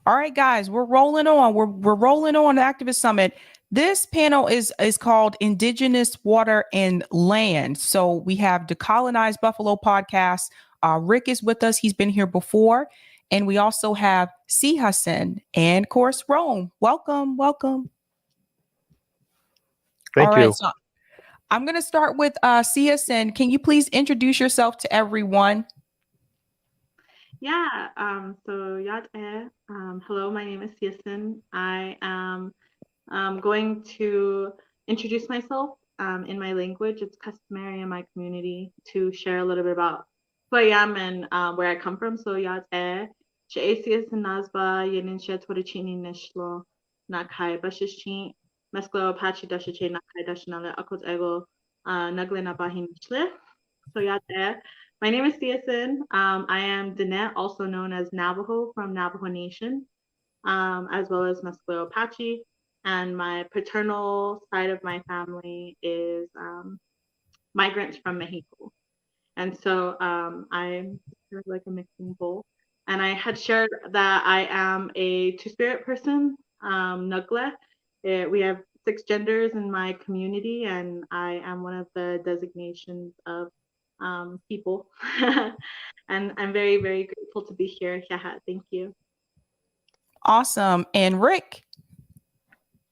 All right, guys, we're rolling on. We're rolling on the Activist Summit. This panel is called Indigenous Water and Land. So we have Decolonized Buffalo podcast. Rick is with us. He's been here before. And we also have C. Hassan and, of course, Rome. Welcome, welcome. Thank All right, you. so I'm going to start with C. Hassan. Can you please introduce yourself to everyone? Yeah, so Yad hello, my name is Siasin. I am going to introduce myself in my language. It's customary in my community to share a little bit about who I am and where I come from. So Yad She'esiasin Nazba, Yenin Shetwarichini Nishlo, Nakai Bashishchi, Mesclo Apache Dashiche Nakai Dashinale Akot Ego, Naglena Bahin Nishle. So Yad my name is Siasin. I am Diné, also known as Navajo from Navajo Nation, as well as Mesclero Apache. And my paternal side of my family is migrants from Mexico. And so I'm sort of like a mixing bowl. And I had shared that I am a two-spirit person, Nugle. We have 6 genders in my community, and I am one of the designations of people. And I'm very, very grateful to be here. Yeah, thank you. Awesome. And Rick?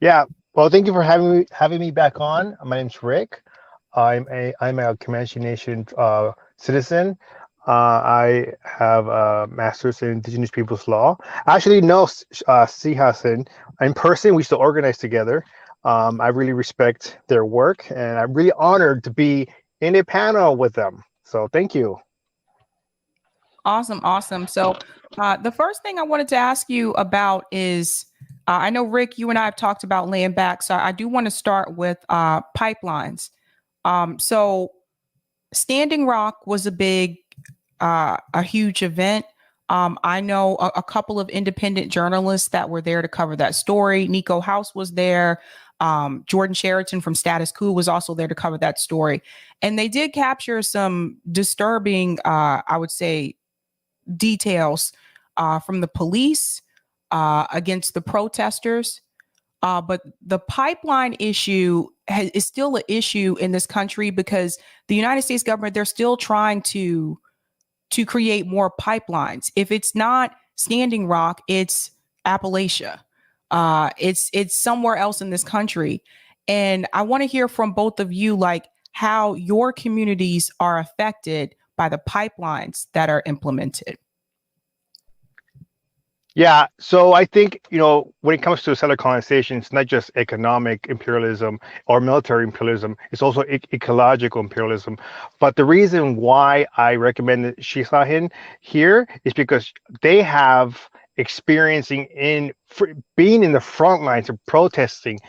Yeah, well, thank you for having me back on. My name's Rick. I'm a Comanche Nation citizen. I have a master's in Indigenous Peoples Law. I actually know C. Hassan in person. We used to organize together. I really respect their work, and I'm really honored to be in a panel with them. So thank you. Awesome, awesome. So the first thing I wanted to ask you about is, I know, Rick, you and I have talked about land back, so I do want to start with pipelines. So Standing Rock was a huge event. I know a couple of independent journalists that were there to cover that story. Nico House was there. Jordan Sheraton from Status Quo was also there to cover that story. And they did capture some disturbing, I would say, details from the police against the protesters. But the pipeline issue is still an issue in this country because the United States government, they're still trying to create more pipelines. If it's not Standing Rock, it's Appalachia. It's somewhere else in this country. And I want to hear from both of you, like how your communities are affected by the pipelines that are implemented. Yeah, so I think, when it comes to settler colonization, it's not just economic imperialism or military imperialism, it's also ecological imperialism. But the reason why I recommend Shisahin here is because they have being in the front lines of protesting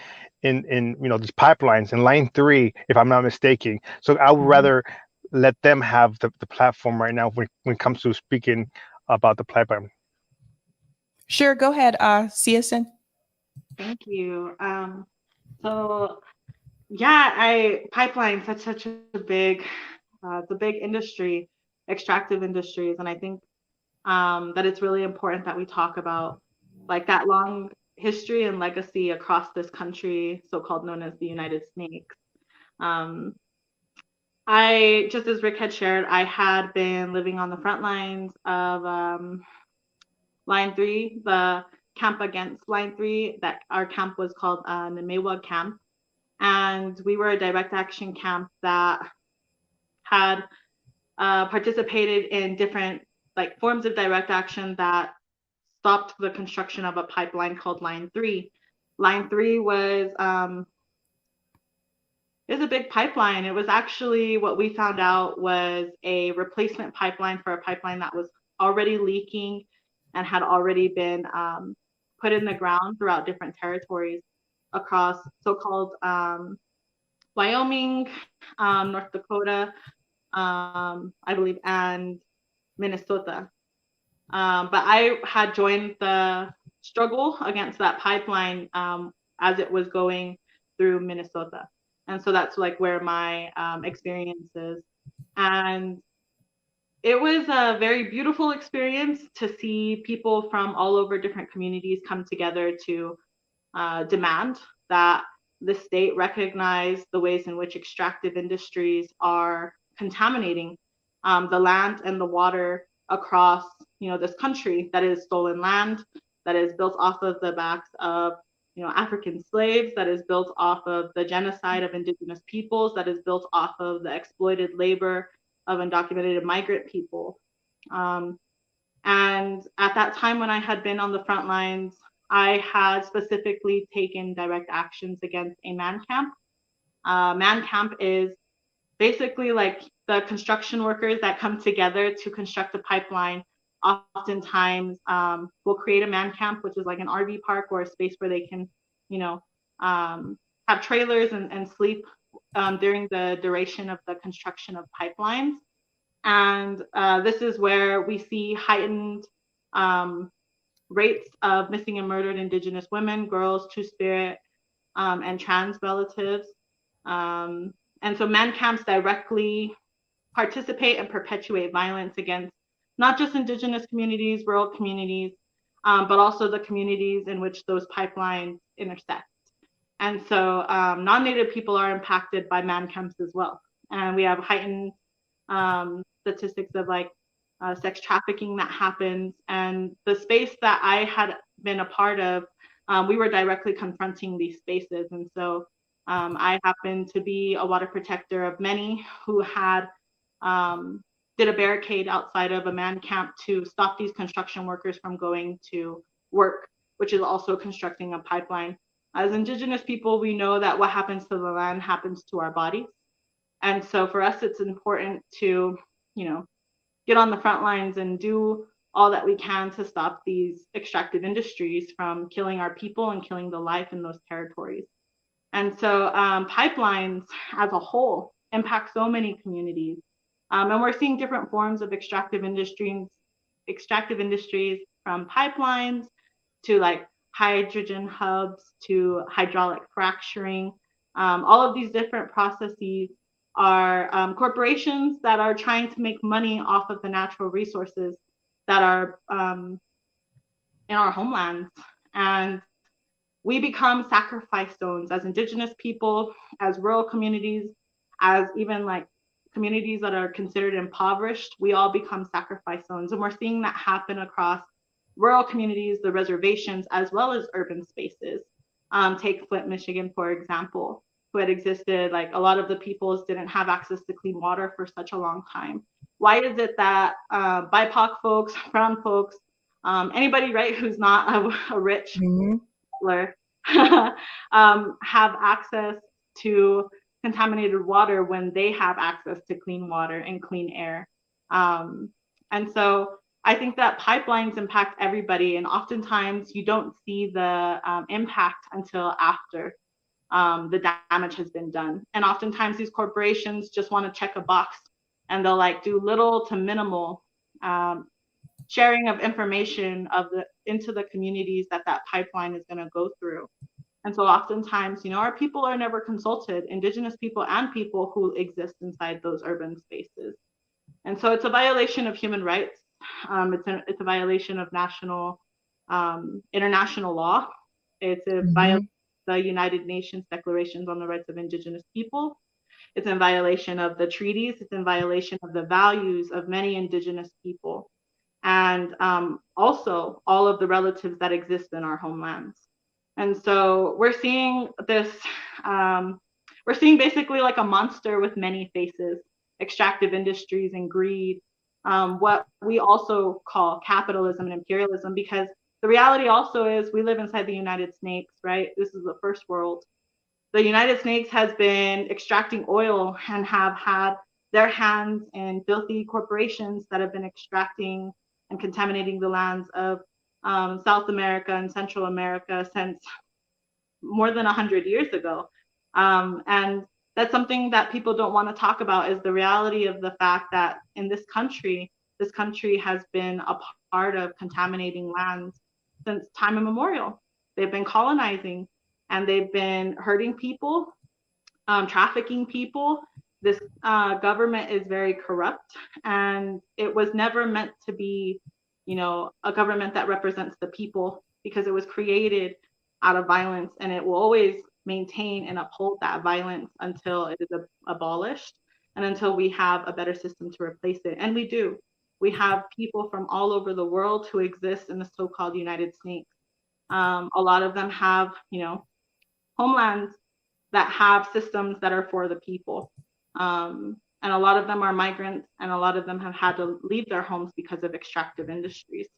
in these pipelines in line 3, if I'm not mistaken. So I would rather let them have the platform right now when it comes to speaking about the pipeline. Sure, go ahead, Siasin. Thank you. So yeah, pipeline such a big, it's a big industry, extractive industries, and I think that it's really important that we talk about like that long history and legacy across this country, so-called known as the United Snakes. I, just as Rick had shared, I had been living on the front lines of Line 3, the camp against Line 3. That our camp was called Nemewag Camp, and we were a direct action camp that had participated in different like forms of direct action that stopped the construction of a pipeline called Line 3. Line 3 was a big pipeline. It was actually, what we found out was a replacement pipeline for a pipeline that was already leaking and had already been put in the ground throughout different territories across so-called Wyoming, North Dakota, I believe, and Minnesota. But I had joined the struggle against that pipeline as it was going through Minnesota. And so that's like where my experience is. And It was a very beautiful experience to see people from all over different communities come together to demand that the state recognize the ways in which extractive industries are contaminating the land and the water across, this country that is stolen land, that is built off of the backs of, African slaves, that is built off of the genocide of indigenous peoples, that is built off of the exploited labor of undocumented migrant people. And at that time when I had been on the front lines, I had specifically taken direct actions against a man camp. Man camp is basically like the construction workers that come together to construct a pipeline. Oftentimes will create a man camp, which is like an RV park or a space where they can, have trailers and sleep during the duration of the construction of pipelines. And this is where we see heightened rates of missing and murdered Indigenous women, girls, Two-Spirit, and trans relatives. And so man camps directly participate and perpetuate violence against not just Indigenous communities, rural communities, but also the communities in which those pipelines intersect. And so non-Native people are impacted by man camps as well. And we have heightened statistics of like sex trafficking that happens. And the space that I had been a part of, we were directly confronting these spaces. And so I happened to be a water protector of many who had did a barricade outside of a man camp to stop these construction workers from going to work, which is also constructing a pipeline. As Indigenous people, we know that what happens to the land happens to our bodies. And so for us, it's important to, get on the front lines and do all that we can to stop these extractive industries from killing our people and killing the life in those territories. And so pipelines as a whole impact so many communities. And we're seeing different forms of extractive industries from pipelines to like hydrogen hubs to hydraulic fracturing. All of these different processes are corporations that are trying to make money off of the natural resources that are in our homelands. And we become sacrifice zones as Indigenous people, as rural communities, as even like communities that are considered impoverished. We all become sacrifice zones. And we're seeing that happen across rural communities, the reservations, as well as urban spaces. Take Flint, Michigan, for example, who had existed, like a lot of the peoples didn't have access to clean water for such a long time. Why is it that BIPOC folks, brown folks, anybody, right, who's not a rich have access to contaminated water when they have access to clean water and clean air? And so I think that pipelines impact everybody, and oftentimes you don't see the impact until after the damage has been done. And oftentimes these corporations just want to check a box, and they'll like do little to minimal sharing of information into the communities that pipeline is going to go through. And so oftentimes, our people are never consulted, Indigenous people and people who exist inside those urban spaces. And so it's a violation of human rights. It's a violation of international law. It's a violation of the United Nations Declarations on the Rights of Indigenous People. It's in violation of the treaties. It's in violation of the values of many Indigenous people. And also all of the relatives that exist in our homelands. And so we're seeing this, we're seeing basically like a monster with many faces, extractive industries and greed, what we also call capitalism and imperialism, because the reality also is we live inside the United Snakes, right? This is the first world. The United Snakes has been extracting oil and have had their hands in filthy corporations that have been extracting and contaminating the lands of South America and Central America since more than 100 years ago. And that's something that people don't want to talk about, is the reality of the fact that in this country has been a part of contaminating lands since time immemorial. They've been colonizing, and they've been hurting people, trafficking people, this government is very corrupt, and it was never meant to be, a government that represents the people, because it was created out of violence, and it will always maintain and uphold that violence until it is abolished and until we have a better system to replace it. And we do. We have people from all over the world who exist in the so-called United States. A lot of them have, homelands that have systems that are for the people. And a lot of them are migrants, and a lot of them have had to leave their homes because of extractive industries.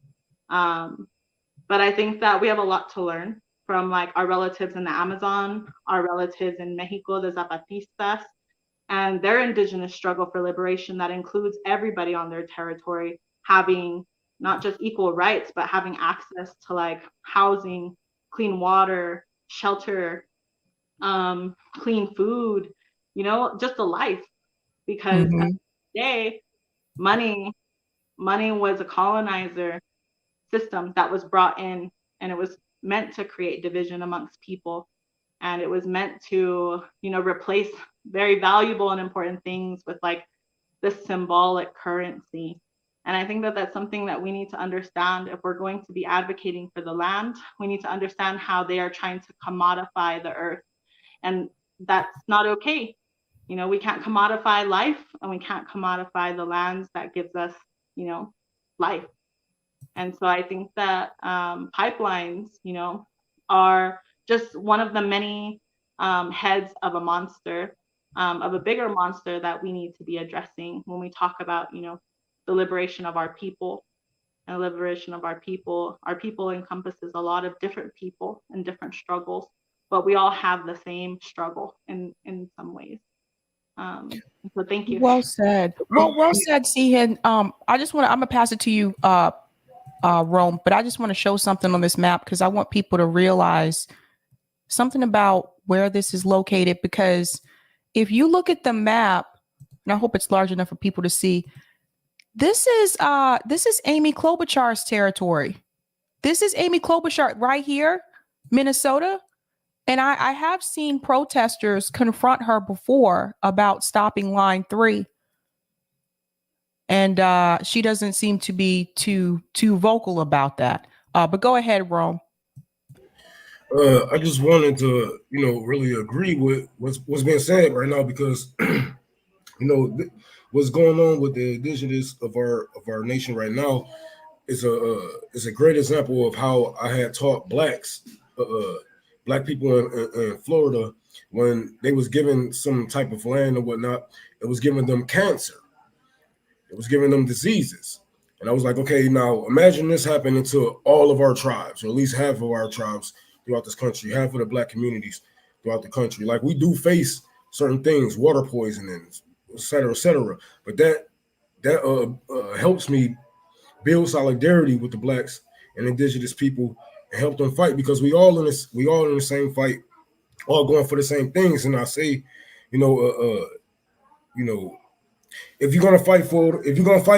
But I think that we have a lot to learn from like our relatives in the Amazon, our relatives in Mexico, the Zapatistas, and their indigenous struggle for liberation that includes everybody on their territory having not just equal rights, but having access to like housing, clean water, shelter, clean food, just a life. Because at the end of the day, money was a colonizer system that was brought in, and it was meant to create division amongst people, and it was meant to replace very valuable and important things with like this symbolic currency. And I think that that's something that we need to understand. If we're going to be advocating for the land, we need to understand how they are trying to commodify the earth, and that's not okay. We can't commodify life, and we can't commodify the lands that gives us life. And so I think that pipelines, are just one of the many heads of a monster, of a bigger monster that we need to be addressing when we talk about, the liberation of our people. And the liberation of our people encompasses a lot of different people and different struggles, but we all have the same struggle in some ways. So thank you. Well said. Well said, Sihan. I'm gonna pass it to you, Rome, but I just want to show something on this map because I want people to realize something about where this is located. Because if you look at the map, and I hope it's large enough for people to see, this is Amy Klobuchar's territory. This is Amy Klobuchar right here, Minnesota. And I have seen protesters confront her before about stopping Line 3. And she doesn't seem to be too vocal about that. But go ahead, Rome. I just wanted to, really agree with what's being said right now, because, what's going on with the indigenous of our nation right now is a great example of how I had taught blacks, black people in Florida, when they was given some type of land or whatnot, it was giving them cancer. It was giving them diseases. And I was like, okay, now imagine this happening to all of our tribes, or at least half of our tribes throughout this country, half of the black communities throughout the country. Like, we do face certain things, water poisoning, et cetera, et cetera. But that helps me build solidarity with the blacks and indigenous people and help them fight, because we all in the same fight, all going for the same things. And I say, if you're gonna fight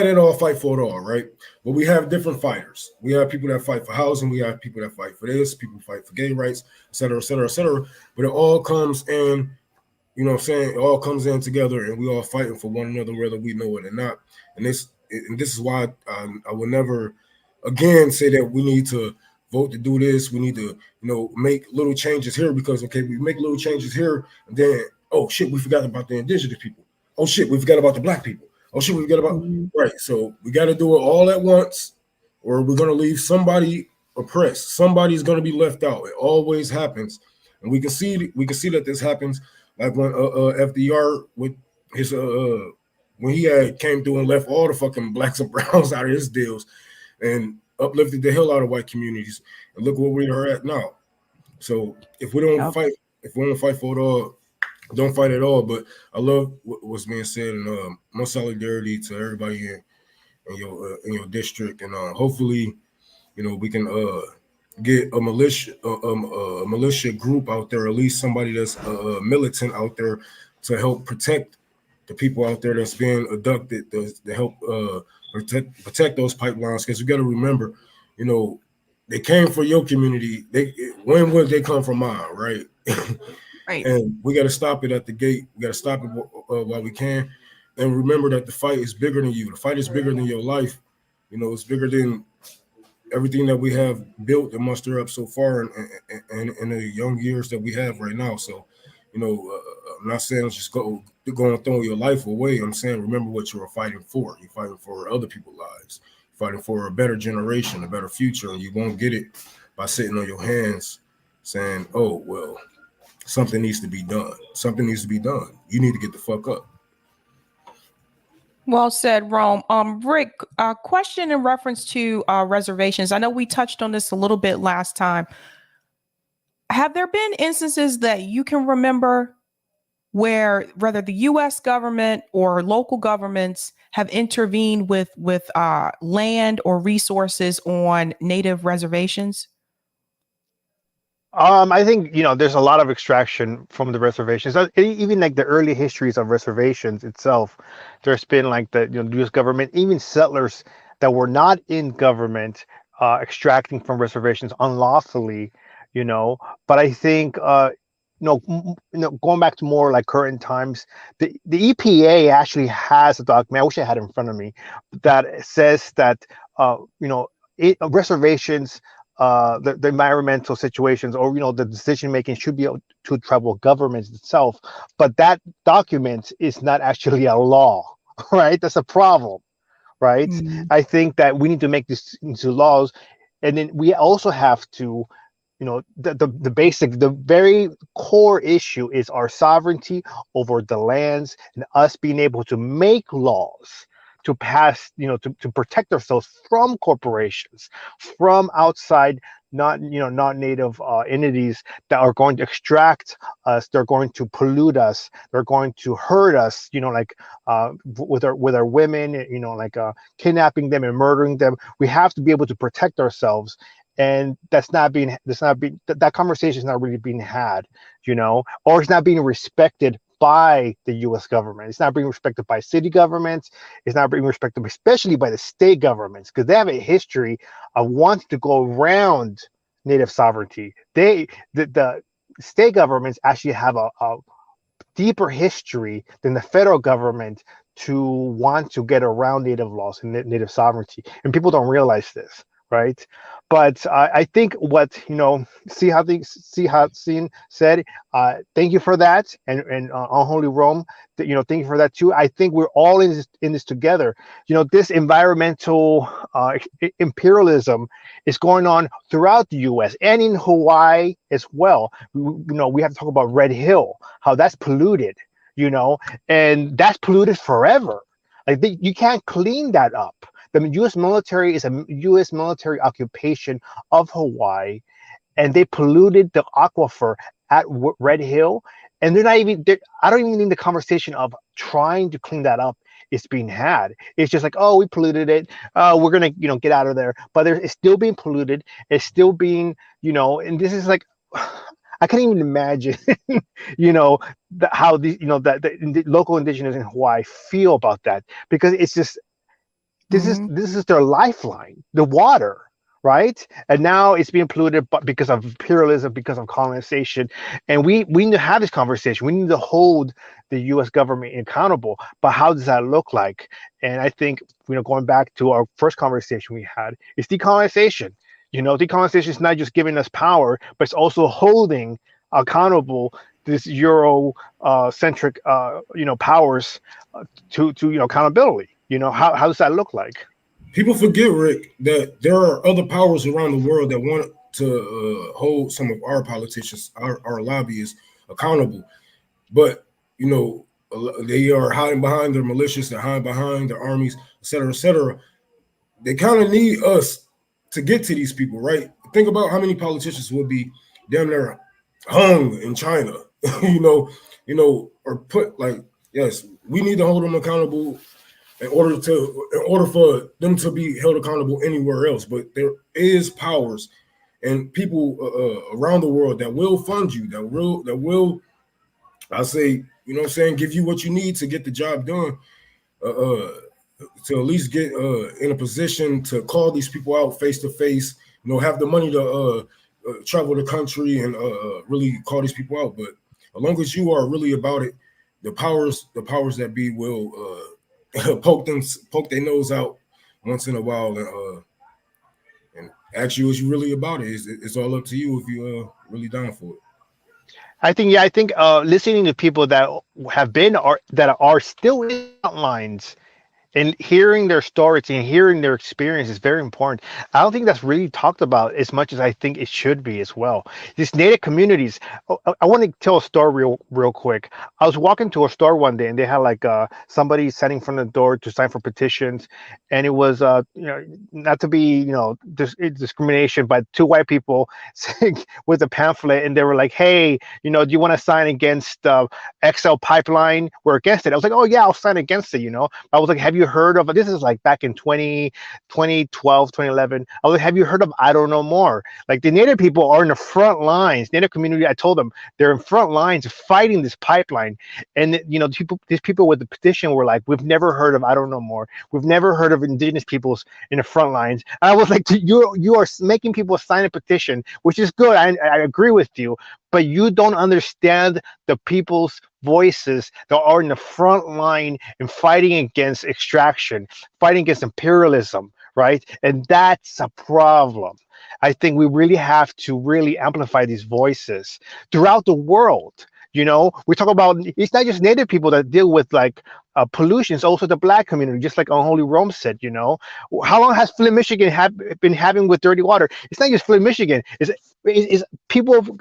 it all, fight for it all, right? But we have different fighters. We have people that fight for housing. We have people that fight for this. People fight for gay rights, et cetera, et cetera, et cetera. But it all comes in, it all comes in together, and we all fighting for one another, whether we know it or not. And this is why I will never again say that we need to vote to do this. We need to, make little changes here, because okay, we make little changes here, and then oh shit, we forgot about the indigenous people. Oh shit, we forgot about the black people. Oh shit, we forgot about right. So we got to do it all at once, or we're gonna leave somebody oppressed. Somebody's gonna be left out. It always happens, and we can see that this happens. Like when FDR with his when he came through and left all the fucking blacks and browns out of his deals, and uplifted the hell out of white communities. And look where we are at now. So if we don't fight, if we don't fight for it all, don't fight at all. But I love what's being said, and my solidarity to everybody in your district, and hopefully, we can get a militia group out there, at least somebody that's militant out there to help protect the people out there that's being abducted, to help protect those pipelines. Because you got to remember, they came for your community. When would they come from mine, right? Right. And we got to stop it at the gate. We got to stop it while we can, and remember that the fight is bigger than you. The fight is bigger than your life. You know, it's bigger than everything that we have built and muster up so far, and in the young years that we have right now. So, you know, I'm not saying just go and throw your life away. I'm saying remember what you are fighting for. You're fighting for other people's lives. You're fighting for a better generation, a better future, and you won't get it by sitting on your hands saying, "Oh well, something needs to be done. Something needs to be done. You need to get the fuck up." Well said, Rome. Rick, question in reference to reservations. I know we touched on this a little bit last time. Have there been instances that you can remember where whether the U.S. government or local governments have intervened with land or resources on native reservations? I think, there's a lot of extraction from the reservations. Even like the early histories of reservations itself, there's been like the U.S. government, even settlers that were not in government, extracting from reservations unlawfully. But I think going back to more like current times, the EPA actually has a document. I wish I had it in front of me, that says that reservations, the environmental situations, or the decision making should be able to tribal governments itself, but that document is not actually a law. Right? That's a problem, right? Mm-hmm. I think that we need to make this into laws, and then we also have to, the very core issue is our sovereignty over the lands, and us being able to make laws to pass, to protect ourselves from corporations, from outside, not native entities that are going to extract us. They're going to pollute us. They're going to hurt us. With our women, kidnapping them and murdering them. We have to be able to protect ourselves. And that conversation is not really being had, or it's not being respected by the U.S. government. It's not being respected by city governments. It's not being respected, especially by the state governments, because they have a history of wanting to go around native sovereignty. The state governments actually have a deeper history than the federal government to want to get around native laws and native sovereignty, and people don't realize this. Right, but I think what see how Sin said. Thank you for that, and Unholy Rome. Thank you for that too. I think we're all in this together. This environmental imperialism is going on throughout the U.S. and in Hawaii as well. We have to talk about Red Hill, how that's polluted. And that's polluted forever. Like you can't clean that up. The U.S. military is a U.S. military occupation of Hawaii, and they polluted the aquifer at Red Hill. And they're not even. I don't even think the conversation of trying to clean that up is being had. It's just like, oh, we polluted it. We're gonna, get out of there. But it's still being polluted. It's still being, And this is like, I can't even imagine, how the local indigenous in Hawaii feel about that, because it's just. This is their lifeline, the water, right? And now it's being polluted because of imperialism, because of colonization. And we need to have this conversation. We need to hold the U.S. government accountable. But how does that look like? And I think, going back to our first conversation we had, it's decolonization. Decolonization is not just giving us power, but it's also holding accountable this Euro centric powers to accountability. How does that look like? People forget, Rick, that there are other powers around the world that want to hold some of our politicians, our lobbyists accountable. But, they are hiding behind their militias, they're hiding behind their armies, et cetera, et cetera. They kind of need us to get to these people, right? Think about how many politicians will be down there hung in China, or put like, yes, we need to hold them accountable in order for them to be held accountable anywhere else. But there is powers and people around the world that will fund you, that will, I say, give you what you need to get the job done, to at least get in a position to call these people out face to face, have the money to travel the country and really call these people out. But As long as you are really about it, the powers that be will poke their nose out once in a while and ask you is you really about it. It's all up to you if you really down for it. I think listening to people that have been or that are still in the front lines and hearing their stories and hearing their experience is very important. I don't think that's really talked about as much as I think it should be as well. These Native communities. I want to tell a story real quick. I was walking to a store one day and they had like somebody standing in front of the door to sign for petitions, and it was not to be discrimination, but two white people with a pamphlet, and they were like, hey, do you want to sign against XL pipeline? We're against it. I was like, oh yeah, I'll sign against it. I was like, have you heard of, this is like back in 2012, 2011. I was like, have you heard of I Don't Know More? Like the Native people are in the front lines. Native community, I told them, they're in front lines fighting this pipeline. And these people with the petition were like, we've never heard of I Don't Know More. We've never heard of Indigenous peoples in the front lines. And I was like, you are making people sign a petition, which is good. I agree with you, but you don't understand the people's voices that are in the front line and fighting against extraction, fighting against imperialism, right? And that's a problem. I think we really have to really amplify these voices throughout the world. We talk about, it's not just Native people that deal with like pollution, it's also the Black community, just like Unholy Rome said. How long has Flint, Michigan been having with dirty water? It's not just Flint, Michigan. It's people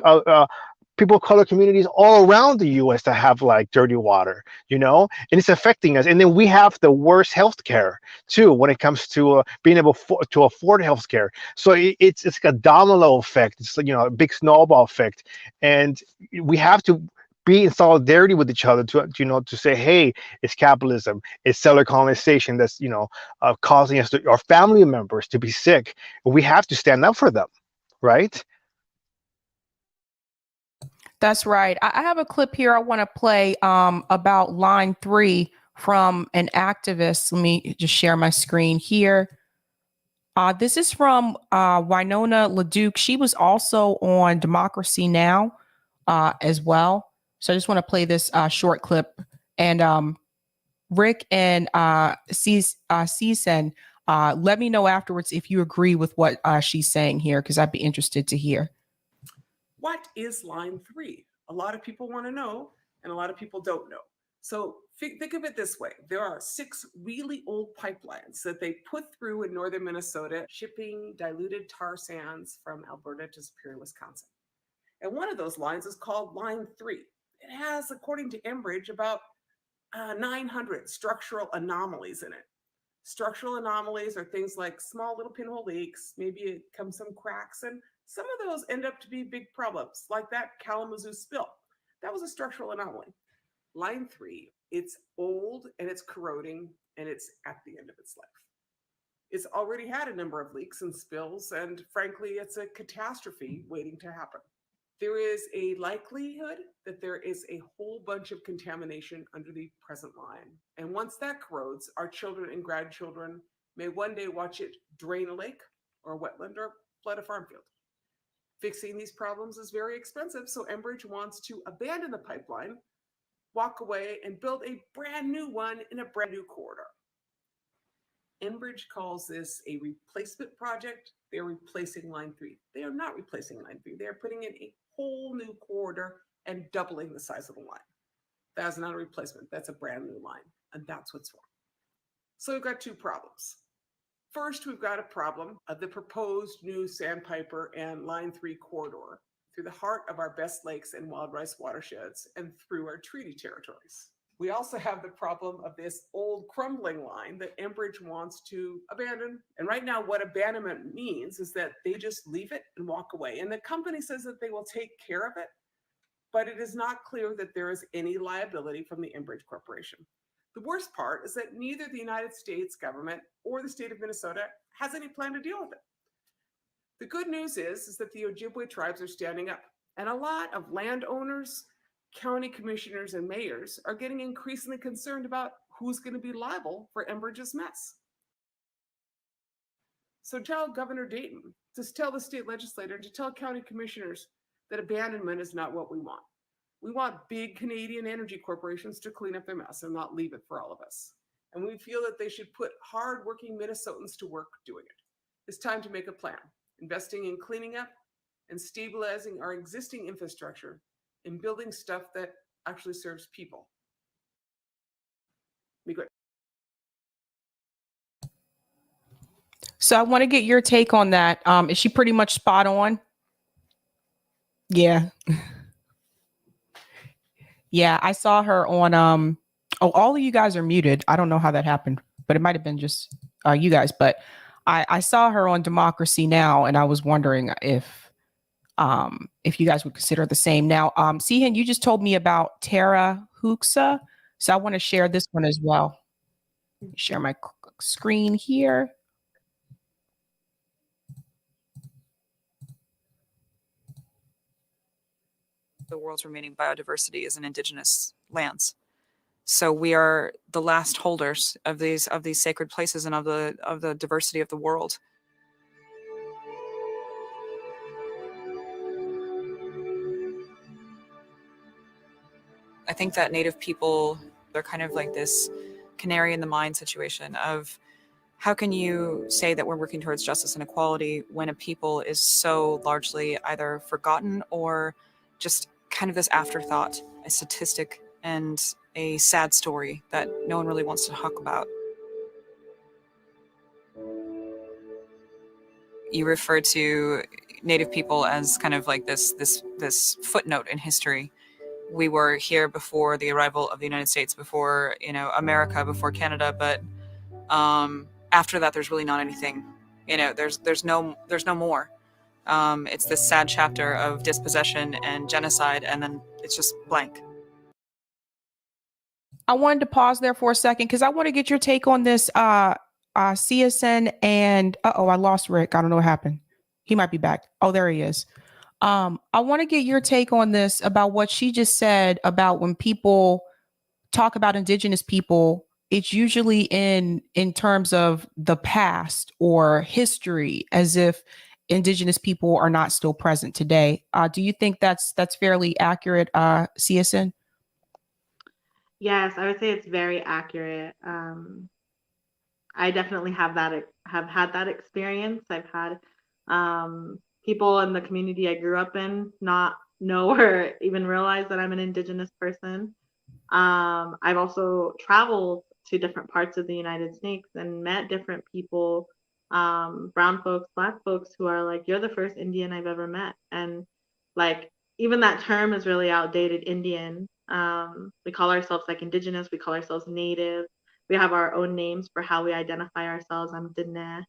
people of color communities all around the U.S. that have like dirty water, and it's affecting us. And then we have the worst healthcare too when it comes to being able to afford healthcare. So it's like a domino effect. It's a big snowball effect, and we have to be in solidarity with each other to say, hey, it's capitalism, it's settler colonization that's causing us our family members to be sick. We have to stand up for them, right? That's right. I have a clip here I want to play about line 3 from an activist. Let me just share my screen here. This is from Winona LaDuke. She was also on Democracy Now! As well. So I just want to play this short clip. And Rick and Cesen, let me know afterwards if you agree with what she's saying here, because I'd be interested to hear. What is line 3? A lot of people want to know, and a lot of people don't know. So think of it this way. There are 6 really old pipelines that they put through in northern Minnesota, shipping diluted tar sands from Alberta to Superior, Wisconsin. And one of those lines is called line 3. It has, according to Enbridge, about 900 structural anomalies in it. Structural anomalies are things like small little pinhole leaks, maybe it comes some cracks, and some of those end up to be big problems, like that Kalamazoo spill. That was a structural anomaly. Line 3, it's old and it's corroding and it's at the end of its life. It's already had a number of leaks and spills, and frankly, it's a catastrophe waiting to happen. There is a likelihood that there is a whole bunch of contamination under the present line. And once that corrodes, our children and grandchildren may one day watch it drain a lake or a wetland or flood a farm field. Fixing these problems is very expensive, so Enbridge wants to abandon the pipeline, walk away, and build a brand new one in a brand new corridor. Enbridge calls this a replacement project. They're replacing line 3. They are not replacing line 3. They are putting in a whole new corridor and doubling the size of the line. That is not a replacement. That's a brand new line, and that's what's wrong. So we've got 2 problems. First, we've got a problem of the proposed new Sandpiper and Line 3 corridor through the heart of our best lakes and wild rice watersheds and through our treaty territories. We also have the problem of this old crumbling line that Enbridge wants to abandon. And right now, what abandonment means is that they just leave it and walk away. And the company says that they will take care of it, but it is not clear that there is any liability from the Enbridge Corporation. The worst part is that neither the United States government or the state of Minnesota has any plan to deal with it. The good news is that the Ojibwe tribes are standing up, and a lot of landowners, county commissioners, and mayors are getting increasingly concerned about who's going to be liable for Enbridge's mess. So tell Governor Dayton to tell the state legislator, to tell county commissioners that abandonment is not what we want. We want big Canadian energy corporations to clean up their mess and not leave it for all of us. And we feel that they should put hard-working Minnesotans to work doing it. It's time to make a plan, investing in cleaning up and stabilizing our existing infrastructure and building stuff that actually serves people. Be good. So I want to get your take on that. Is she pretty much spot on? Yeah. Yeah, I saw her on oh, all of you guys are muted. I don't know how that happened, but it might have been just you guys, but I saw her on Democracy Now, and I was wondering if you guys would consider the same. Now, Sihan, you just told me about Tara Hooksa, so I want to share this one as well. Share my screen here. The world's remaining biodiversity is in Indigenous lands. So we are the last holders of these sacred places and of the diversity of the world. I think that Native people, they're kind of like this canary in the mine situation of how can you say that we're working towards justice and equality when a people is so largely either forgotten or just kind of this afterthought, a statistic and a sad story that no one really wants to talk about. You refer to Native people as kind of like this footnote in history. We were here before the arrival of the United States, before America, before Canada, but after that, there's really not anything. There's no more. It's this sad chapter of dispossession and genocide, and then it's just blank. I wanted to pause there for a second because I want to get your take on this, CSN, and I lost Rick. I don't know what happened. He might be back. Oh, there he is. I want to get your take on this about what she just said about when people talk about Indigenous people, it's usually in terms of the past or history, as if Indigenous people are not still present today. Do you think that's fairly accurate, CSN? Yes, I would say it's very accurate. I definitely have had that experience. I've had people in the community I grew up in not know or even realize that I'm an Indigenous person. I've also traveled to different parts of the United States and met different people, brown folks, Black folks, who are like, you're the first Indian I've ever met. And like, even that term is really outdated, Indian. We call ourselves like Indigenous, we call ourselves Native. We have our own names for how we identify ourselves. I'm Dene.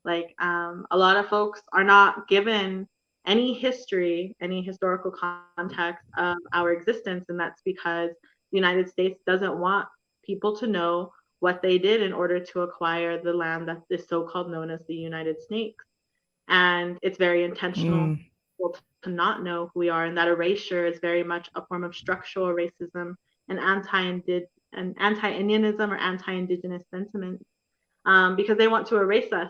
Like, a lot of folks are not given any history, any historical context of our existence, and that's because the United States doesn't want people to know what they did in order to acquire the land that is so-called known as the United States. And it's very intentional to not know who we are, and that erasure is very much a form of structural racism and anti-Indianism or anti-Indigenous sentiments, because they want to erase us,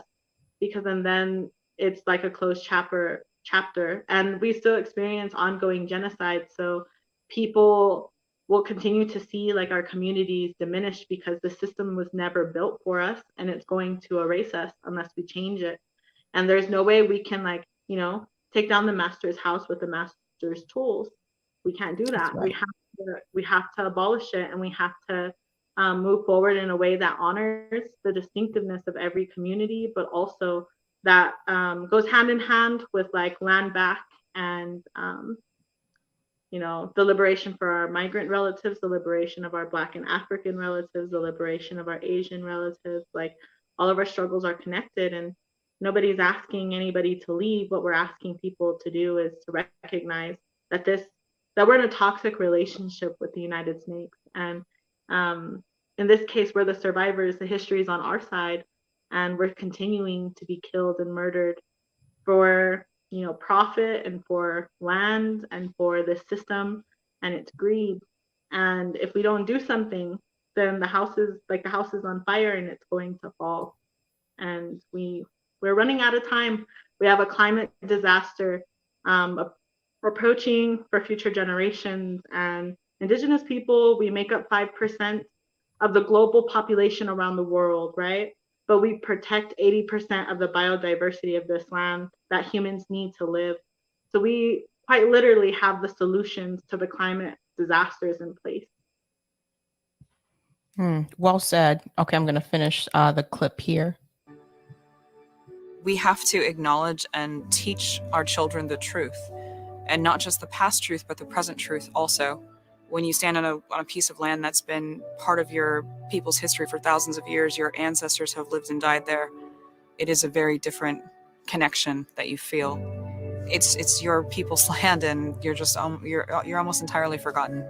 because then it's like a closed chapter, and we still experience ongoing genocide. So people will continue to see like our communities diminish because the system was never built for us, and it's going to erase us unless we change it. And there's no way we can take down the master's house with the master's tools. We can't do that. Right. We have to abolish it, and we have to move forward in a way that honors the distinctiveness of every community, but also that goes hand in hand with like land back and the liberation for our migrant relatives, the liberation of our Black and African relatives, the liberation of our Asian relatives. Like, all of our struggles are connected, and nobody's asking anybody to leave. What we're asking people to do is to recognize that we're in a toxic relationship with the United States. And in this case, we're the survivors. The history is on our side, and we're continuing to be killed and murdered for profit and for land and for the system and its greed. And if we don't do something, then the house is on fire and it's going to fall. And we're running out of time. We have a climate disaster, or poaching for future generations. And Indigenous people, we make up 5% of the global population around the world, right? But we protect 80% of the biodiversity of this land that humans need to live. So we quite literally have the solutions to the climate disasters in place. Well said. Okay, I'm going to finish the clip here. We have to acknowledge and teach our children the truth, and not just the past truth, but the present truth also. When you stand on a piece of land that's been part of your people's history for thousands of years, your ancestors have lived and died there, it is a very different connection that you feel. It's your people's land, and you're just you're almost entirely forgotten.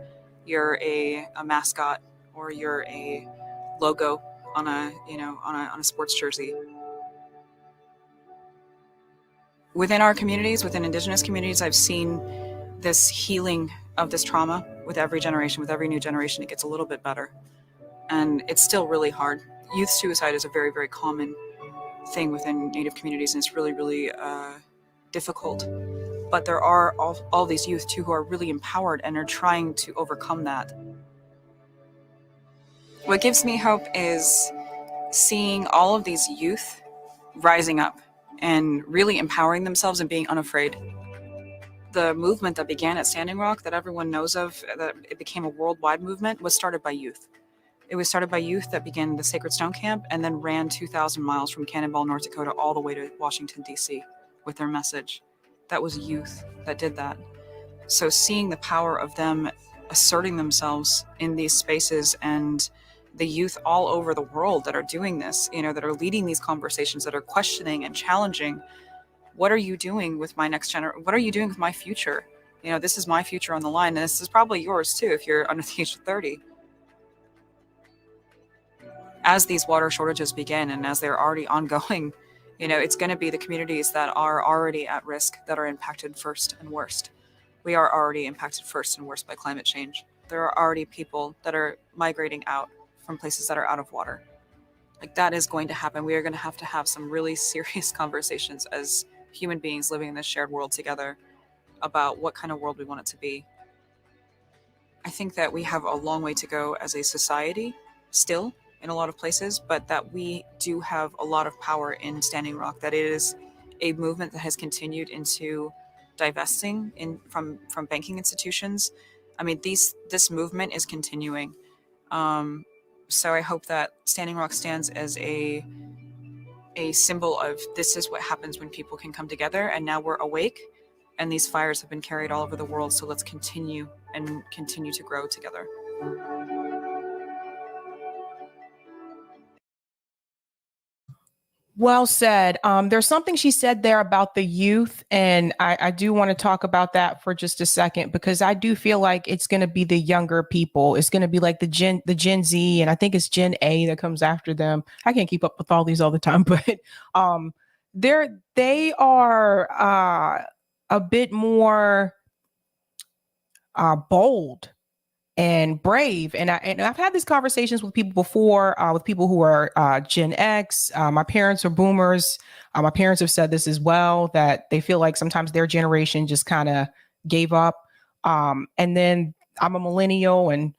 You're a mascot, or you're a logo on a on a sports jersey. Within our communities, within Indigenous communities, I've seen this healing of this trauma with every generation. With every new generation, it gets a little bit better. And it's still really hard. Youth suicide is a very, very common thing within Native communities, and it's really, really difficult. But there are all these youth, too, who are really empowered and are trying to overcome that. What gives me hope is seeing all of these youth rising up and really empowering themselves and being unafraid. The movement that began at Standing Rock, that everyone knows of, that it became a worldwide movement, was started by youth. It was started by youth that began the Sacred Stone Camp and then ran 2,000 miles from Cannonball, North Dakota, all the way to Washington, D.C. with their message. That was youth that did that. So seeing the power of them asserting themselves in these spaces, and the youth all over the world that are doing this, that are leading these conversations, that are questioning and challenging, what are you doing with my next generation? What are you doing with my future? This is my future on the line, and this is probably yours too if you're under the age of 30. As these water shortages begin, and as they're already ongoing, it's going to be the communities that are already at risk that are impacted first and worst. We are already impacted first and worst by climate change. There are already people that are migrating out from places that are out of water. Like, that is going to happen. We are going to have some really serious conversations as human beings living in this shared world together about what kind of world we want it to be. I think that we have a long way to go as a society still in a lot of places, but that we do have a lot of power in Standing Rock, that it is a movement that has continued into divesting from banking institutions. I mean, this movement is continuing. So I hope that Standing Rock stands as a symbol of, this is what happens when people can come together, and now we're awake, and these fires have been carried all over the world, so let's continue to grow together. Well said. There's something she said there about the youth, and I do want to talk about that for just a second, because I do feel like it's going to be the younger people. It's going to be like the Gen Z, and I think it's Gen A that comes after them. I can't keep up with all these all the time, but they are a bit more bold and brave. And I've had these conversations with people before, with people who are Gen X. My parents are boomers. My parents have said this as well, that they feel like sometimes their generation just kind of gave up. And then I'm a millennial, and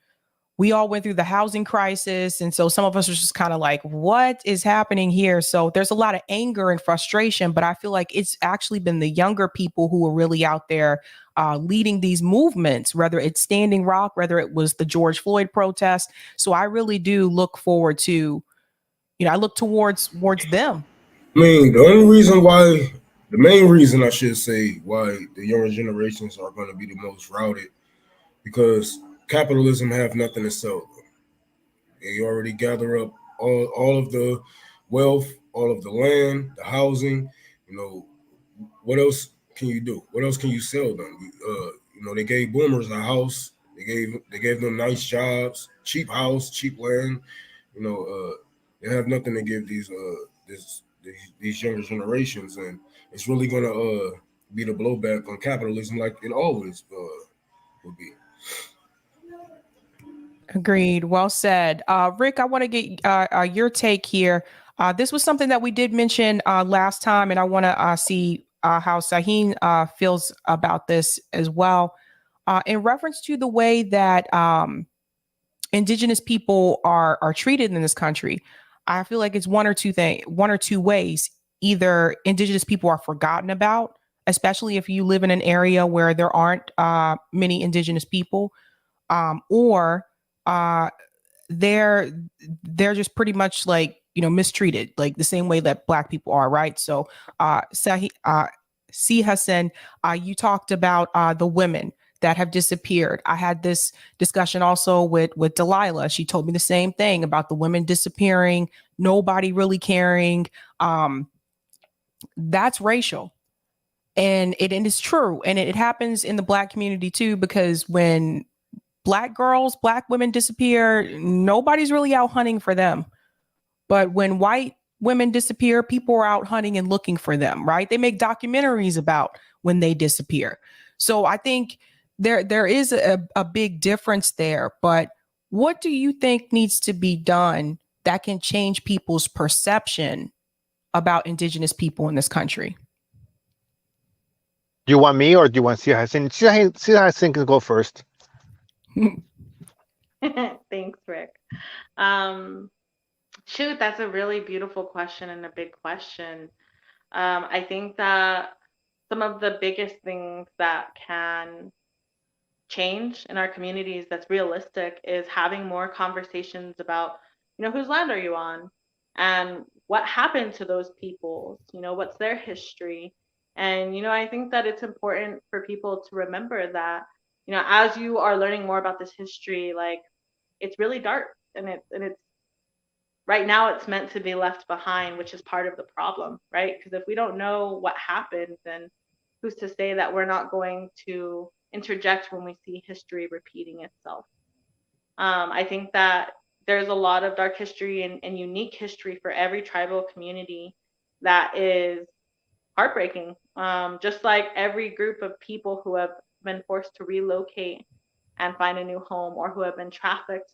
we all went through the housing crisis. And so some of us are just kind of like, what is happening here? So there's a lot of anger and frustration, but I feel like it's actually been the younger people who are really out there leading these movements, whether it's Standing Rock, whether it was the George Floyd protest. So I really do look forward to, I look towards them. I mean, the main reason I should say why the younger generations are going to be the most routed, because capitalism have nothing to sell. They already gather up all of the wealth, all of the land, the housing. What else can you do? What else can you sell them? They gave boomers a house. They gave them nice jobs, cheap house, cheap land. They have nothing to give these younger generations, and it's really gonna be the blowback on capitalism, like it always will be. Agreed. Well said. Rick, I want to get your take here. This was something that we did mention last time, and I want to see how Sahin feels about this as well. In reference to the way that Indigenous people are treated in this country, I feel like it's one or two ways. Either Indigenous people are forgotten about, especially if you live in an area where there aren't many Indigenous people, or uh, they're they're just pretty much like, mistreated, like the same way that Black people are, right? So, Si Hassan, you talked about the women that have disappeared. I had this discussion also with Delilah. She told me the same thing about the women disappearing, nobody really caring. That's racial. And it is true. And it happens in the Black community too, because when Black girls, Black women disappear, nobody's really out hunting for them. But when white women disappear, people are out hunting and looking for them, right? They make documentaries about when they disappear. So I think there is a big difference there. But what do you think needs to be done that can change people's perception about Indigenous people in this country? Do you want me or do you want Sia Hassan? Sia Hassan can go first. Thanks, Rick. Shoot, that's a really beautiful question and a big question. I think that some of the biggest things that can change in our communities that's realistic is having more conversations about, whose land are you on? And what happened to those peoples? What's their history? And, I think that it's important for people to remember that, as you are learning more about this history, like it's really dark and it's right now it's meant to be left behind, which is part of the problem, right? Because if we don't know what happened, then who's to say that we're not going to interject when we see history repeating itself? I think that there's a lot of dark history and unique history for every tribal community that is heartbreaking. Just like every group of people who have been forced to relocate and find a new home or who have been trafficked,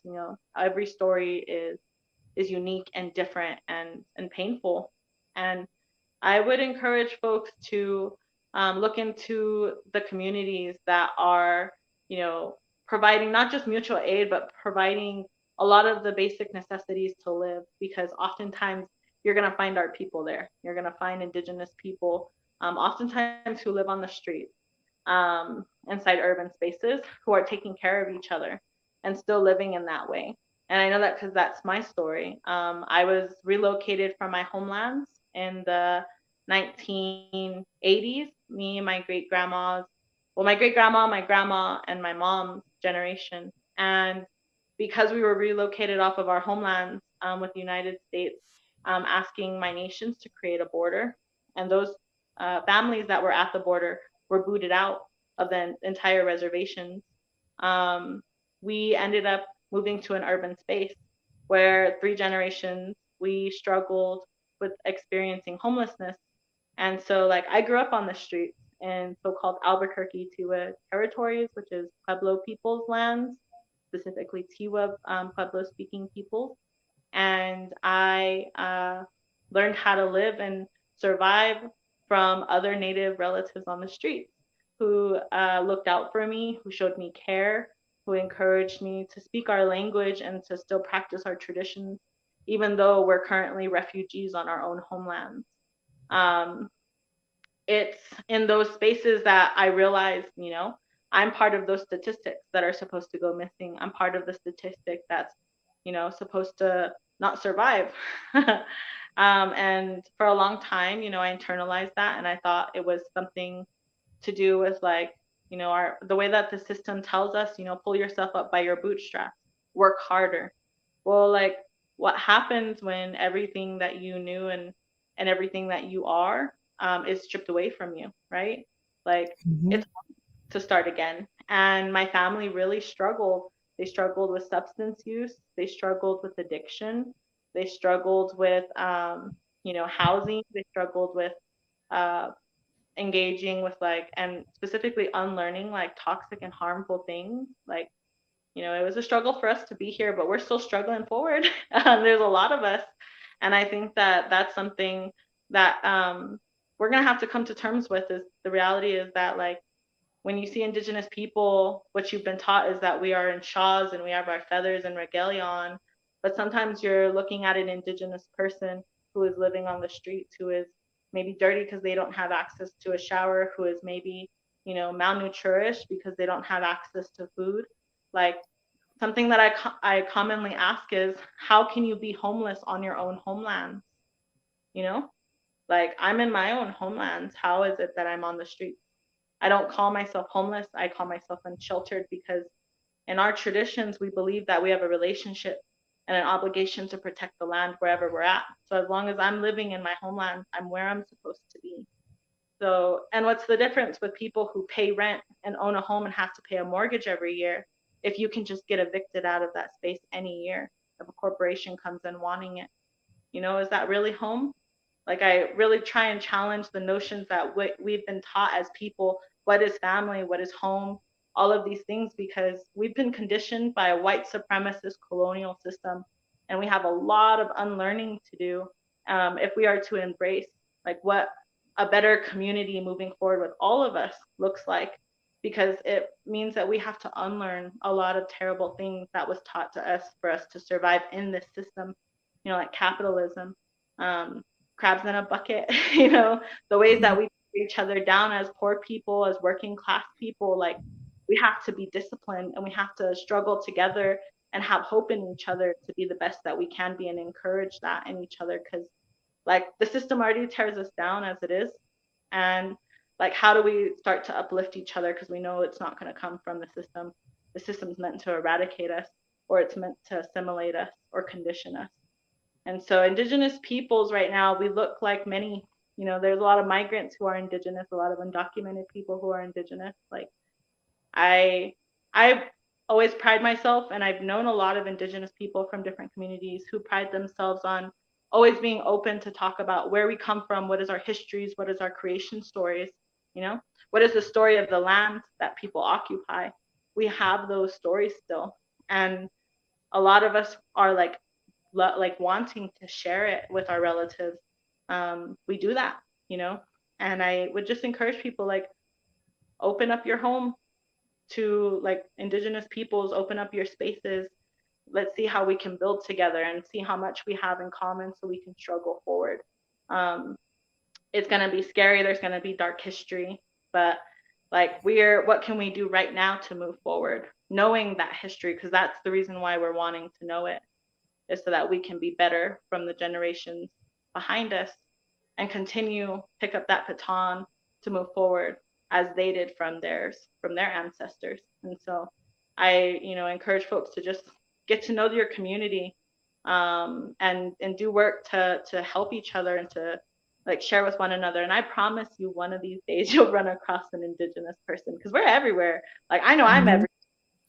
every story is unique and different and painful. And I would encourage folks to look into the communities that are, providing not just mutual aid, but providing a lot of the basic necessities to live, because oftentimes you're going to find our people there. You're going to find Indigenous people, oftentimes who live on the streets, inside urban spaces, who are taking care of each other and still living in that way. And I know that because that's my story. I was relocated from my homelands in the 1980s. Me and my great grandmas, well, my great grandma, my grandma, and my mom's generation. And because we were relocated off of our homelands, with the United States asking my nations to create a border, and those families that were at the border were booted out of the entire reservations. We ended up moving to an urban space where 3 generations we struggled with experiencing homelessness. And so, like, I grew up on the streets in so-called Albuquerque Tiwa territories, which is Pueblo people's lands, specifically Tiwa Pueblo speaking peoples. And I learned how to live and survive from other Native relatives on the streets who looked out for me, who showed me care, who encouraged me to speak our language and to still practice our traditions, even though we're currently refugees on our own homelands. It's in those spaces that I realized, I'm part of those statistics that are supposed to go missing. I'm part of the statistic that's, supposed to not survive. And for a long time, I internalized that, and I thought it was something to do with, like, the way that the system tells us, pull yourself up by your bootstraps, work harder. Well, like, what happens when everything that you knew and everything that you are is stripped away from you, right? Like, it's to start again. And my family really struggled. They struggled with substance use. They struggled with addiction. They struggled with, housing. They struggled with engaging with, like, and specifically unlearning, like, toxic and harmful things. Like, it was a struggle for us to be here, but we're still struggling forward. There's a lot of us. And I think that that's something that we're going to have to come to terms with is the reality is that like when you see Indigenous people, what you've been taught is that we are in shawls and we have our feathers and regalia on. But sometimes you're looking at an Indigenous person who is living on the streets, who is maybe dirty because they don't have access to a shower, who is maybe, you know, malnourished because they don't have access to food. Like something that I commonly ask is, how can you be homeless on your own homelands? You know, like I'm in my own homelands. How is it that I'm on the streets? I don't call myself homeless. I call myself unsheltered because in our traditions, we believe that we have a relationship and an obligation to protect the land wherever we're at. So as long as I'm living in my homeland, I'm where I'm supposed to be. So, and what's the difference with people who pay rent and own a home and have to pay a mortgage every year if you can just get evicted out of that space any year if a corporation comes in wanting it? You know, is that really home? Like I really try and challenge the notions that we've been taught as people, what is family, what is home, all of these things, because we've been conditioned by a white supremacist colonial system. And we have a lot of unlearning to do if we are to embrace like what a better community moving forward with all of us looks like, because it means that we have to unlearn a lot of terrible things that was taught to us for us to survive in this system, you know, like capitalism. Crabs in a bucket, you know, the ways that we put each other down as poor people, as working class people, like we have to be disciplined and we have to struggle together and have hope in each other to be the best that we can be and encourage that in each other. Because like the system already tears us down as it is. And like, how do we start to uplift each other? Because we know it's not going to come from the system. The system's meant to eradicate us, or it's meant to assimilate us or condition us. And so Indigenous peoples right now, we look like many, you know, there's a lot of migrants who are Indigenous, a lot of undocumented people who are Indigenous. Like I always pride myself, and I've known a lot of Indigenous people from different communities who pride themselves on always being open to talk about where we come from, what is our histories, what is our creation stories, you know, what is the story of the land that people occupy. We have those stories still. And a lot of us are like wanting to share it with our relatives. We do that, you know, and I would just encourage people like open up your home to like Indigenous peoples, open up your spaces. Let's see how we can build together and see how much we have in common so we can struggle forward. Um, it's going to be scary. There's going to be dark history, but like what can we do right now to move forward? Knowing that history, because that's the reason why we're wanting to know it, is so that we can be better from the generations behind us and continue pick up that baton to move forward as they did from their ancestors. And so I, you know, encourage folks to just get to know your community, and do work to help each other and to like share with one another. And I promise you, one of these days you'll run across an Indigenous person, because we're everywhere. Like I know I'm everywhere.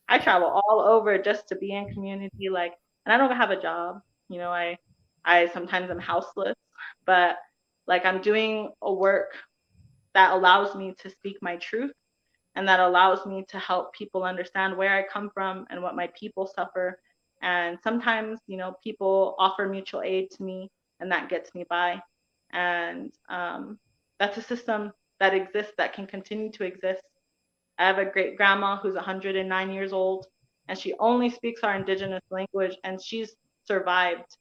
I travel all over just to be in community, like, and I don't have a job. You know, I sometimes am houseless, but like I'm doing a work that allows me to speak my truth and that allows me to help people understand where I come from and what my people suffer. And sometimes, you know, people offer mutual aid to me and that gets me by. And that's a system that exists, that can continue to exist. I have a great grandma who's 109 years old, and she only speaks our Indigenous language, and she's survived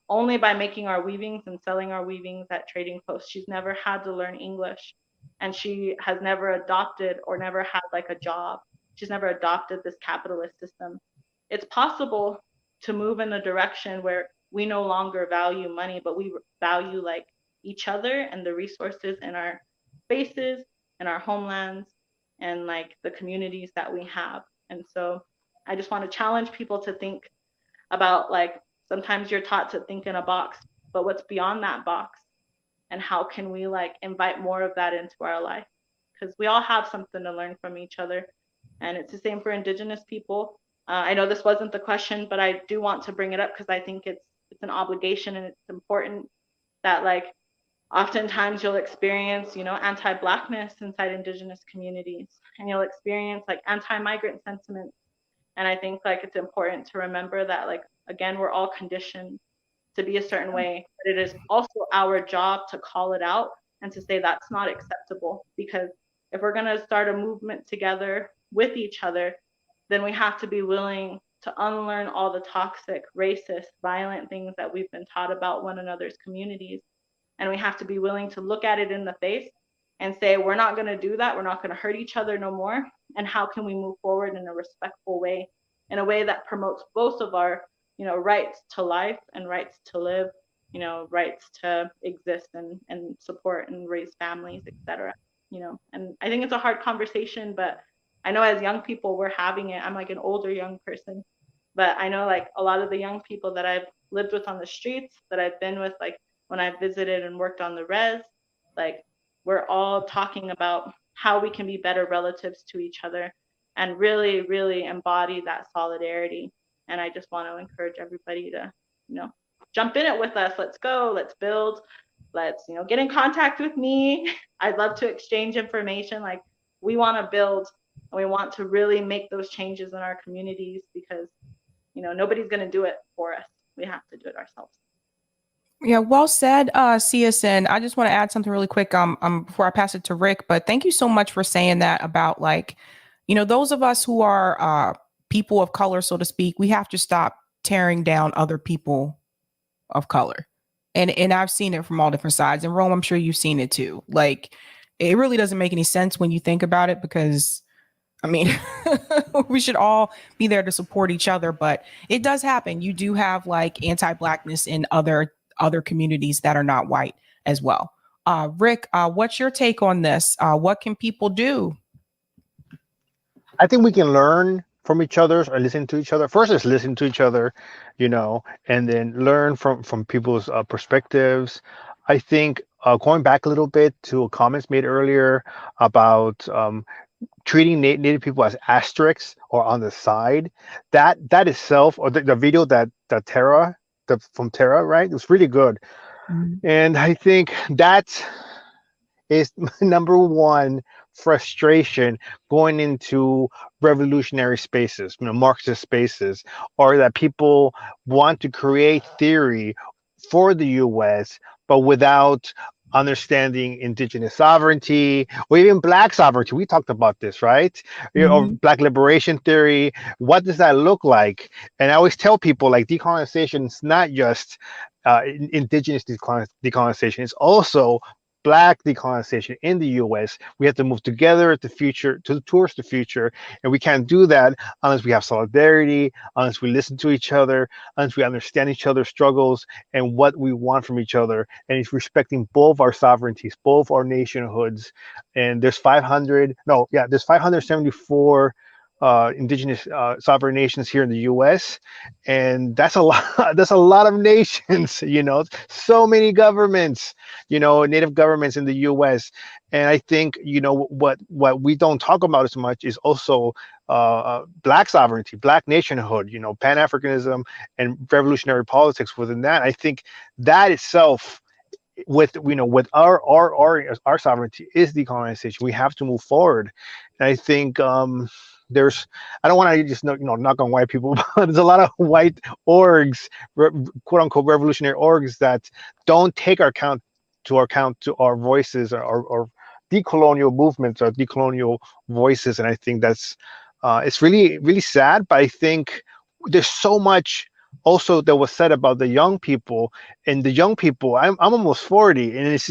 only by making our weavings and selling our weavings at trading posts. She's never had to learn English, and she has never adopted or never had like a job. She's never adopted this capitalist system. It's possible to move in a direction where we no longer value money, but we value like each other and the resources in our spaces and our homelands and like the communities that we have. And so I just want to challenge people to think about like sometimes you're taught to think in a box, but what's beyond that box? And how can we like invite more of that into our life? Because we all have something to learn from each other. And it's the same for Indigenous people. I know this wasn't the question, but I do want to bring it up because I think it's an obligation and it's important that like oftentimes you'll experience, you know, anti-Blackness inside Indigenous communities, and you'll experience like anti-migrant sentiments. And I think like it's important to remember that like, again, we're all conditioned to be a certain way, but it is also our job to call it out and to say that's not acceptable. Because if we're going to start a movement together with each other, then we have to be willing to unlearn all the toxic, racist, violent things that we've been taught about one another's communities. And we have to be willing to look at it in the face and say, we're not going to do that. We're not going to hurt each other no more. And how can we move forward in a respectful way, in a way that promotes both of our, rights to life and rights to live, rights to exist and support and raise families, etc. And I think it's a hard conversation, but I know as young people, we're having it. I'm like an older young person, but I know like a lot of the young people that I've lived with on the streets, that I've been with, like when I've visited and worked on the res, like we're all talking about how we can be better relatives to each other and really, really embody that solidarity. And I just want to encourage everybody to, jump in it with us. Let's go, let's build, let's, get in contact with me. I'd love to exchange information. Like we want to build and we want to really make those changes in our communities because, nobody's going to do it for us. We have to do it ourselves. Yeah, well said, CSN. I just want to add something really quick before I pass it to Rick, but thank you so much for saying that about like, those of us who are people of color, so to speak, we have to stop tearing down other people of color. And I've seen it from all different sides. And Rome, I'm sure you've seen it too. Like, it really doesn't make any sense when you think about it because, I mean, we should all be there to support each other, but it does happen. You do have like anti-Blackness in other communities that are not white as well. Rick, what's your take on this? What can people do? I think we can learn from each other or listen to each other. First is listen to each other, and then learn from people's perspectives. I think going back a little bit to comments made earlier about treating Native people as asterisks or on the side, that itself, or the video that Tara, from Tara, right? It was really good. Mm-hmm. And I think that is number one frustration going into revolutionary spaces, Marxist spaces, or that people want to create theory for the US, but without understanding indigenous sovereignty or even Black sovereignty. We talked about this, right? Mm-hmm. Or Black liberation theory. What does that look like? And I always tell people, like, decolonization is not just indigenous decolonization. It's also Black decolonization in the U.S. We have to move together towards the future, and we can't do that unless we have solidarity, unless we listen to each other, unless we understand each other's struggles and what we want from each other, and it's respecting both our sovereignties, both our nationhoods. And there's 574 indigenous sovereign nations here in the U.S., and that's a lot. That's a lot of nations. So many governments. Native governments in the U.S. And I think what we don't talk about as much is also Black sovereignty, Black nationhood. Pan-Africanism and revolutionary politics within that. I think that itself, with our sovereignty, is decolonization. We have to move forward. And I think I don't want to just knock on white people, but there's a lot of white orgs, quote unquote revolutionary orgs, that don't take account to our voices or decolonial movements or decolonial voices. And I think that's it's really, really sad. But I think there's so much also that was said about the young people. And the young people, I'm almost 40, and it's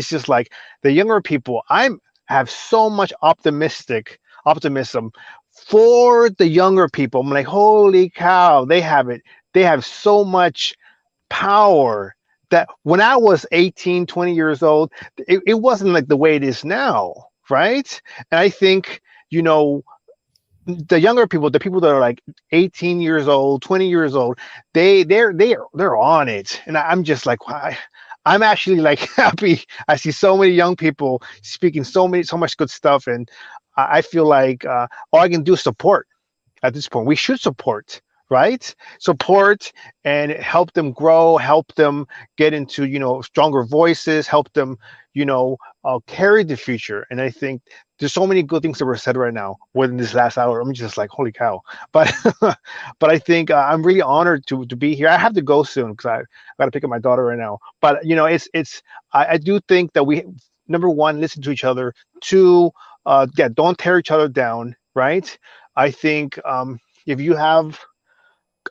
just like the younger people, have so much optimism for the younger people. I'm like, holy cow, they have it. They have so much power that when I was 18, 20 years old, it wasn't like the way it is now, right? And I think, the younger people, the people that are like 18 years old, 20 years old, they're on it. And I'm just like, why? I'm actually like happy. I see so many young people speaking so much good stuff, and I feel like all I can do is support. At this point, we should support, right? Support and help them grow, help them get into stronger voices, help them carry the future. And I think there's so many good things that were said right now within this last hour. I'm just like, holy cow. But but I think I'm really honored to be here. I have to go soon because I got to pick up my daughter right now. But I do think that number one, listen to each other. Two, yeah, don't tear each other down, right? I think if you have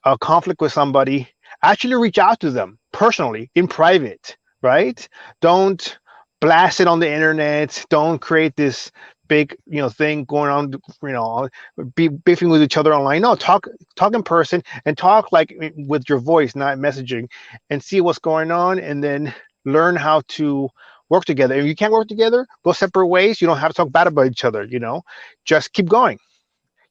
a conflict with somebody, actually reach out to them personally in private, right? Don't blast it on the internet. Don't create this big, thing going on, be beefing with each other online. No, talk in person and talk like with your voice, not messaging, and see what's going on, and then learn how to work together. If you can't work together, go separate ways. You don't have to talk bad about each other, just keep going.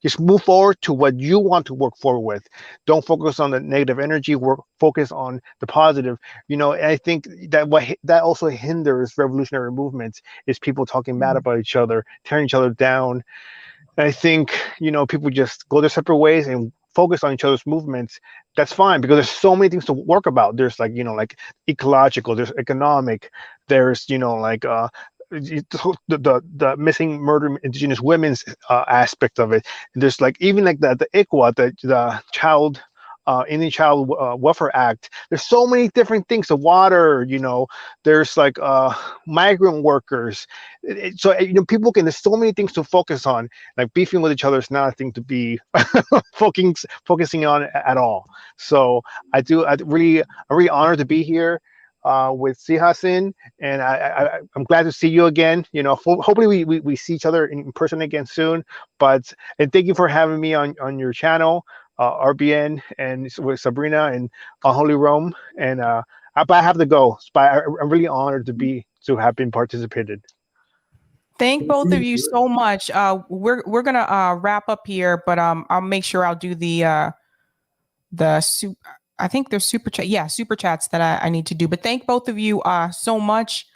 Just move forward to what you want to work forward with. Don't focus on the negative energy. Focus on the positive. I think that that also hinders revolutionary movements is people talking bad about each other, tearing each other down. And I think people just go their separate ways and focus on each other's movements. That's fine, because there's so many things to work about. There's like ecological, there's economic, there's the missing murder indigenous women's aspect of it. There's like even like the ICWA, the child Indian Child Welfare Act. There's so many different things. The water, there's like migrant workers. So people there's so many things to focus on. Like beefing with each other is not a thing to be focusing on at all. So I'm really honored to be here with Sihasin, and I'm glad to see you again. Hopefully we see each other in person again soon. And thank you for having me on your channel, RBN, and with Sabrina and Unholy Rome. And but I have to go. But I'm really honored to have been participated. Thank both of you so much. We're gonna wrap up here, but I'll make sure I'll do I think there's super chat. Yeah, super chats that I need to do. But thank both of you so much.